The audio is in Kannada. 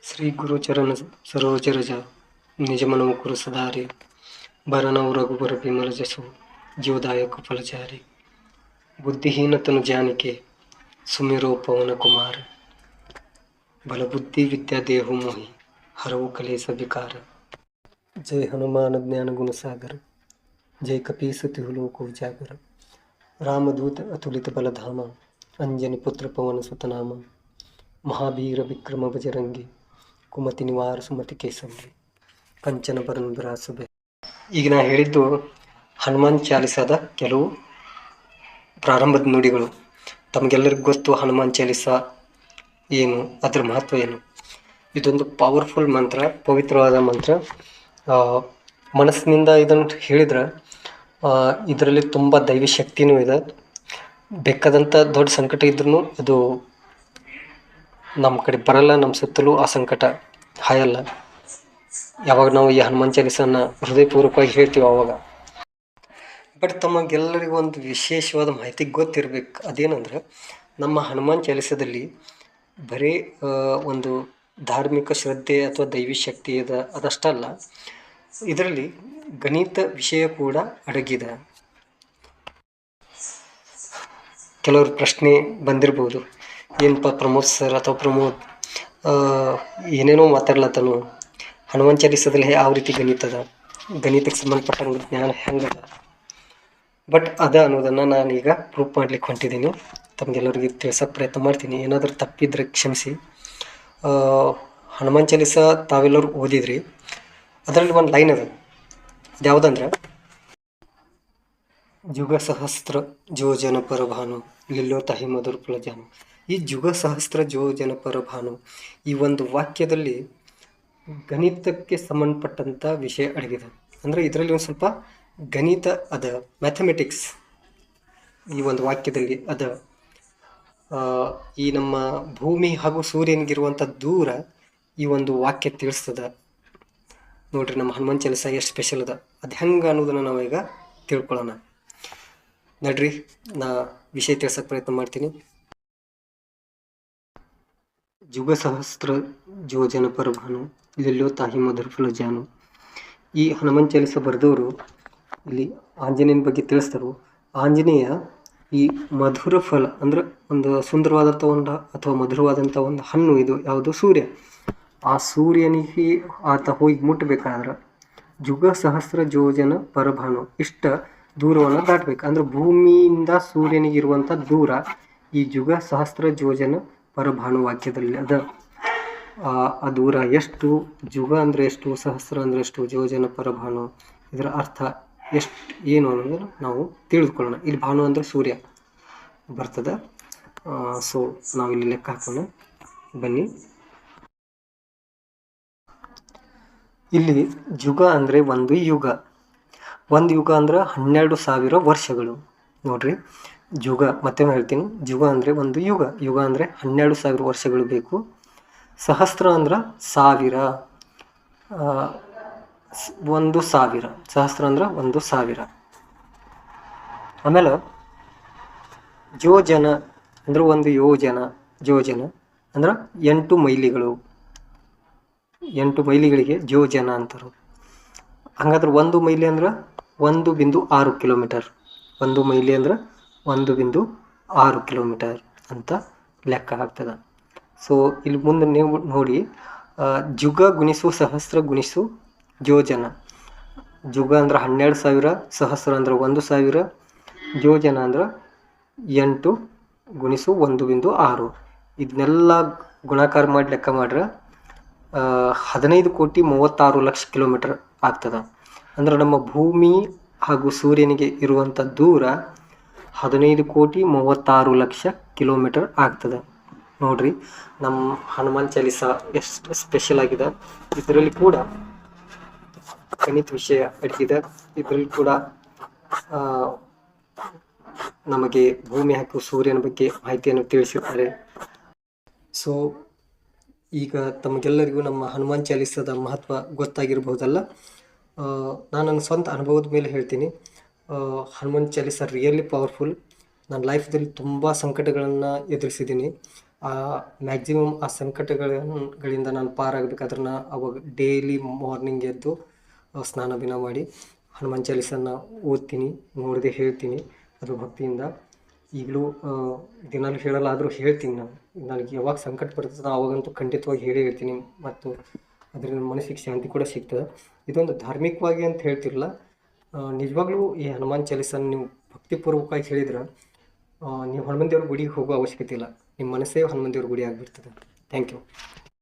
ಶ್ರೀ ಗುರುಚರಣ ಸರೋಜರಜ ನಿಜಮನವು ಕುರು ಸದಾರಿ ಭರನವು ರಘುಬರ ವಿಮಲ ಜಸು ಜೀವದಾಯಕ ಫಲಚಾರಿ ಬುದ್ಧಿಹೀನತನು ಜಾನಿಕೆ ಸುಮಿರೋ ಪವನ ಕುಮಾರ ಬಲಬುದ್ಧಿ ವಿದ್ಯಾ ದೇಹು ಮೋಹಿ ಹರವು ಕಲೇಸ ವಿಕಾರ ಜೈ ಹನುಮಾನ ಜ್ಞಾನ ಗುಣಸಾಗರ ಜೈ ಕಪೀಸತಿ ಲೋಕ ಉಜಾಗರ ರಾಮದೂತ ಅತುಲಿತ ಬಲಧಾಮ ಅಂಜನಿ ಪುತ್ರ ಪವನ ಸುತನಾಮ ಮಹಾವೀರ ವಿಕ್ರಮ ಬಜರಂಗಿ ಕುಮತಿ ನಿವಾರ ಸುಮತಿ ಕೇಸಂಬಿ ಕಂಚನ ಬರನ್ ಬಿರಾಸುಬೆ. ಈಗ ನಾ ಹೇಳಿದ್ದು ಹನುಮಾನ್ ಚಾಲಿಸಾದ ಕೆಲವು ಪ್ರಾರಂಭದ ನುಡಿಗಳು. ತಮಗೆಲ್ಲರಿಗೂ ಗೊತ್ತು ಹನುಮಾನ್ ಚಾಲಿಸ ಏನು, ಅದರ ಮಹತ್ವ ಏನು. ಇದೊಂದು ಪವರ್ಫುಲ್ ಮಂತ್ರ, ಪವಿತ್ರವಾದ ಮಂತ್ರ. ಮನಸ್ಸಿನಿಂದ ಇದನ್ನು ಹೇಳಿದ್ರೆ ಇದರಲ್ಲಿ ತುಂಬ ದೈವಿ ಶಕ್ತಿನೂ ಇದೆ. ಬೇಕಾದಂಥ ದೊಡ್ಡ ಸಂಕಟ ಇದ್ರೂ ಅದು ನಮ್ಮ ಕಡೆ ಬರಲ್ಲ, ನಮ್ಮ ಸುತ್ತಲೂ ಆ ಸಂಕಟ ಹಾಯಲ್ಲ. ಯಾವಾಗ ನಾವು ಈ ಹನುಮಾನ್ ಚಾಲಿಸನ್ನ ಹೃದಯಪೂರ್ವಕವಾಗಿ ಹೇಳ್ತೀವಿ ಆವಾಗ. ಬಟ್ ತಮಗೆಲ್ಲರಿಗೂ ಒಂದು ವಿಶೇಷವಾದ ಮಾಹಿತಿ ಗೊತ್ತಿರಬೇಕು. ಅದೇನಂದ್ರೆ, ನಮ್ಮ ಹನುಮಾನ್ ಚಾಲಿಸದಲ್ಲಿ ಬರೀ ಒಂದು ಧಾರ್ಮಿಕ ಶ್ರದ್ಧೆ ಅಥವಾ ದೈವಿ ಶಕ್ತಿ ಇದೆ ಅದಷ್ಟಲ್ಲ, ಇದರಲ್ಲಿ ಗಣಿತ ವಿಷಯ ಕೂಡ ಅಡಗಿದೆ. ಕೆಲವರು ಪ್ರಶ್ನೆ ಬಂದಿರ್ಬೋದು, ಏನಪ್ಪ ಪ್ರಮೋದ್ ಸರ್ ಅಥವಾ ಪ್ರಮೋದ್ ಏನೇನೋ ಮಾತಾಡ್ಲತ್ತನು, ಹನುಮಾನ್ ಚಾಲಿಸದಲ್ಲಿ ಯಾವ ರೀತಿ ಗಣಿತಕ್ಕೆ ಸಂಬಂಧಪಟ್ಟಂಗೆ ಜ್ಞಾನ ಹೆಂಗದ. ಬಟ್ ಅನ್ನೋದನ್ನು ನಾನೀಗ ಪ್ರೂಫ್ ಮಾಡ್ಲಿಕ್ಕೆ ಹೊಂಟಿದ್ದೀನಿ. ತಮಗೆಲ್ಲರಿಗೆ ತಿಳ್ಸೋಕ್ಕೆ ಪ್ರಯತ್ನ ಮಾಡ್ತೀನಿ. ಏನಾದರೂ ತಪ್ಪಿದ್ರೆ ಕ್ಷಮಿಸಿ. ಹನುಮಾನ್ ಚಾಲಿಸ ತಾವೆಲ್ಲರೂ ಓದಿದ್ರಿ. ಅದರಲ್ಲಿ ಒಂದು ಲೈನ್ ಅದ, ಅದು ಯಾವುದಂದ್ರೆ, ಜುಗ ಸಹಸ್ರ ಜೋಜನ ಪರಭಾನು ಲಿಲ್ಲೋ ತಾಹಿ ಮಧುರ ಫಲಜಾನು. ಈ ಜುಗ ಸಹಸ್ರ ಜೋಜನ ಪರಭಾನು ಈ ಒಂದು ವಾಕ್ಯದಲ್ಲಿ ಗಣಿತಕ್ಕೆ ಸಂಬಂಧಪಟ್ಟಂಥ ವಿಷಯ ಅಡಗಿದೆ. ಅಂದರೆ ಇದರಲ್ಲಿ ಒಂದು ಸ್ವಲ್ಪ ಗಣಿತ ಅದ, ಮ್ಯಾಥಮೆಟಿಕ್ಸ್ ಈ ಒಂದು ವಾಕ್ಯದಲ್ಲಿ ಅದ. ಈ ನಮ್ಮ ಭೂಮಿ ಹಾಗೂ ಸೂರ್ಯನಿಗಿರುವಂಥ ದೂರ ಈ ಒಂದು ವಾಕ್ಯ ತಿಳಿಸ್ತದ. ನೋಡ್ರಿ, ನಮ್ಮ ಹನುಮಾನ್ ಚಾಲಿಸ ಎಷ್ಟು ಸ್ಪೆಷಲ್ ಅದ, ಅದು ಹೆಂಗೆ ಅನ್ನೋದನ್ನು ನಾವೀಗ ತಿಳ್ಕೊಳ್ಳೋಣ. ನಡ್ರಿ, ನಾ ವಿಷಯ ತಿಳ್ಸೋಕ್ಕೆ ಪ್ರಯತ್ನ ಮಾಡ್ತೀನಿ. ಜುಗ ಸಹಸ್ರ ಜೋಜನ ಪರಭಾನು ಇಲ್ಲೆಲ್ಲೋ ತಾಹಿ ಮಧುರ ಫಲಜಾನು. ಈ ಹನುಮಾನ್ ಚಾಲಿಸ ಬರೆದವರು ಇಲ್ಲಿ ಆಂಜನೇಯನ ಬಗ್ಗೆ ತಿಳಿಸ್ತಾರೆ. ಆಂಜನೇಯ ಈ ಮಧುರ ಫಲ ಅಂದರೆ ಒಂದು ಸುಂದರವಾದಂಥ ಒಂದು ಅಥವಾ ಮಧುರವಾದಂಥ ಒಂದು ಹಣ್ಣು, ಇದು ಯಾವುದು? ಸೂರ್ಯ. ಆ ಸೂರ್ಯನಿಗೆ ಆತ ಹೋಗಿ ಮುಟ್ಟಬೇಕಾದ್ರೆ ಜುಗ ಸಹಸ್ರ ಜೋಜನ ಪರಭಾನು ಇಷ್ಟ ದೂರವನ್ನು ದಾಟಬೇಕು. ಅಂದರೆ ಭೂಮಿಯಿಂದ ಸೂರ್ಯನಿಗಿರುವಂಥ ದೂರ ಈ ಜುಗ ಸಹಸ್ರ ಜೋಜನ ಪರಭಾನು ವಾಕ್ಯದಲ್ಲಿ ಅದ. ಆ ದೂರ ಎಷ್ಟು, ಜುಗ ಅಂದರೆ ಎಷ್ಟು, ಸಹಸ್ರ ಅಂದರೆ ಎಷ್ಟು, ಜೋಜನ ಪರಭಾನು ಇದರ ಅರ್ಥ ಎಷ್ಟು ಏನು ಅನ್ನೋದನ್ನು ನಾವು ತಿಳಿದುಕೊಳ್ಳೋಣ. ಇಲ್ಲಿ ಭಾನು ಅಂದರೆ ಸೂರ್ಯ ಬರ್ತದೆ. ಸೊ ನಾವಿಲ್ಲಿ ಲೆಕ್ಕ ಹಾಕೋಣ ಬನ್ನಿ. ಇಲ್ಲಿ ಜುಗ ಅಂದರೆ ಒಂದು ಯುಗ. ಒಂದು ಯುಗ ಅಂದರೆ 12,000 ವರ್ಷಗಳು. ನೋಡ್ರಿ, ಜುಗ ಮತ್ತೊಮ್ಮೆ ಹೇಳ್ತೀನಿ, ಜುಗ ಅಂದರೆ ಒಂದು ಯುಗ. ಯುಗ ಅಂದರೆ 12,000 ವರ್ಷಗಳು ಬೇಕು. ಸಹಸ್ರ ಅಂದ್ರೆ 1000, 1,000. ಸಹಸ್ರ ಅಂದ್ರೆ 1,000. ಆಮೇಲೆ ಜೋಜನ ಅಂದ್ರೆ ಒಂದು ಯೋಜನ. ಜೋಜನ ಅಂದ್ರೆ 8 ಮೈಲಿಗಳು. 8 ಮೈಲಿಗಳಿಗೆ ಜೋಜನ ಅಂತಾರೆ. ಹಂಗಾದ್ರೆ 1 ಮೈಲಿ ಅಂದ್ರೆ 1.6 ಕಿಲೋಮೀಟರ್. 1 ಮೈಲಿ ಅಂದ್ರೆ 1.6 ಕಿಲೋಮೀಟರ್ ಅಂತ ಲೆಕ್ಕ ಆಗ್ತದೆ. ಸೊ ಇಲ್ಲಿ ಮುಂದೆ ನೀವು ನೋಡಿ, ಜುಗ ಗುಣಿಸು ಸಹಸ್ರ ಗುಣಿಸು ಜೋಜನ. ಜುಗ ಅಂದ್ರೆ 12,000, ಸಹಸ್ರ ಅಂದ್ರೆ 1,000, ಜೋಜನ ಅಂದ್ರೆ 8 ಗುಣಿಸು 1.6. ಇದನ್ನೆಲ್ಲ ಗುಣಾಕಾರ ಮಾಡಿ ಲೆಕ್ಕ ಮಾಡ್ರೆ 15,36,00,000 ಕಿಲೋಮೀಟರ್ ಆಗ್ತದೆ. ಅಂದ್ರೆ ನಮ್ಮ ಭೂಮಿ ಹಾಗೂ ಸೂರ್ಯನಿಗೆ ಇರುವಂಥ ದೂರ 15,36,00,000 ಕಿಲೋಮೀಟರ್ ಆಗ್ತದೆ. ನೋಡ್ರಿ, ನಮ್ಮ ಹನುಮಾನ್ ಚಾಲಿಸ ಎಷ್ಟು ಸ್ಪೆಷಲ್ ಆಗಿದೆ. ಇದರಲ್ಲಿ ಕೂಡ ಗಣಿತ ವಿಷಯ ಅಡಗಿದೆ. ಇದರಲ್ಲಿ ಕೂಡ ನಮಗೆ ಭೂಮಿ ಹಾಗೂ ಸೂರ್ಯನ ಬಗ್ಗೆ ಮಾಹಿತಿಯನ್ನು ತಿಳಿಸಿದ್ದಾರೆ. ಸೊ ಈಗ ತಮಗೆಲ್ಲರಿಗೂ ನಮ್ಮ ಹನುಮಾನ್ ಚಾಲಿಸದ ಮಹತ್ವ ಗೊತ್ತಾಗಿರ್ಬೋದಲ್ಲ. ನಾನು ನನ್ನ ಸ್ವಂತ ಅನುಭವದ ಮೇಲೆ ಹೇಳ್ತೀನಿ. Hanuman Chalisa really powerful. ನನ್ನ ಲೈಫ್ದಲ್ಲಿ ತುಂಬ ಸಂಕಟಗಳನ್ನು ಎದುರಿಸಿದ್ದೀನಿ. ಮ್ಯಾಕ್ಸಿಮಮ್ ಆ ಸಂಕಟಗಳಿಂದ ನಾನು ಪಾರಾಗಬೇಕಾದ್ರೆ ನಾ ಅವಾಗ ಡೈಲಿ ಮಾರ್ನಿಂಗ್ ಎದ್ದು ಸ್ನಾನ ದಿನ ಮಾಡಿ ಹನುಮಾನ್ ಚಾಲೀಸನ್ನು ಓದ್ತೀನಿ, ನೋಡದೆ ಹೇಳ್ತೀನಿ ಅದು ಭಕ್ತಿಯಿಂದ. ಈಗಲೂ ದಿನಾಲು ಹೇಳಲಾದರೂ ಹೇಳ್ತೀನಿ ನಾನು. ನನಗೆ ಯಾವಾಗ ಸಂಕಟ ಬರ್ತದೆ ಆವಾಗಂತೂ ಖಂಡಿತವಾಗಿ ಹೇಳೇ ಹೇಳ್ತೀನಿ, ಮತ್ತು ಅದರಿಂದ ಮನಸ್ಸಿಗೆ ಶಾಂತಿ ಕೂಡ ಸಿಗ್ತದೆ. ಇದೊಂದು ಧಾರ್ಮಿಕವಾಗಿ ಅಂತ ಹೇಳ್ತಿರಲ್ಲ, ನಿಜವಾಗ್ಲೂ ಈ ಹನುಮಾನ್ ಚಾಲೀಸನ್ನು ನೀವು ಭಕ್ತಿಪೂರ್ವಕವಾಗಿ ಹೇಳಿದ್ರೆ ನೀವು ಹನುಮಂತ ದೇವ್ರ ಗುಡಿಗೆ ಹೋಗೋ ಅವಶ್ಯಕತೆ ಇಲ್ಲ, ನಿಮ್ಮ ಮನಸ್ಸೇ ಹನುಮಂತ ದೇವ್ರ ಗುಡಿ ಆಗಿಬಿಡ್ತದೆ. Thank you.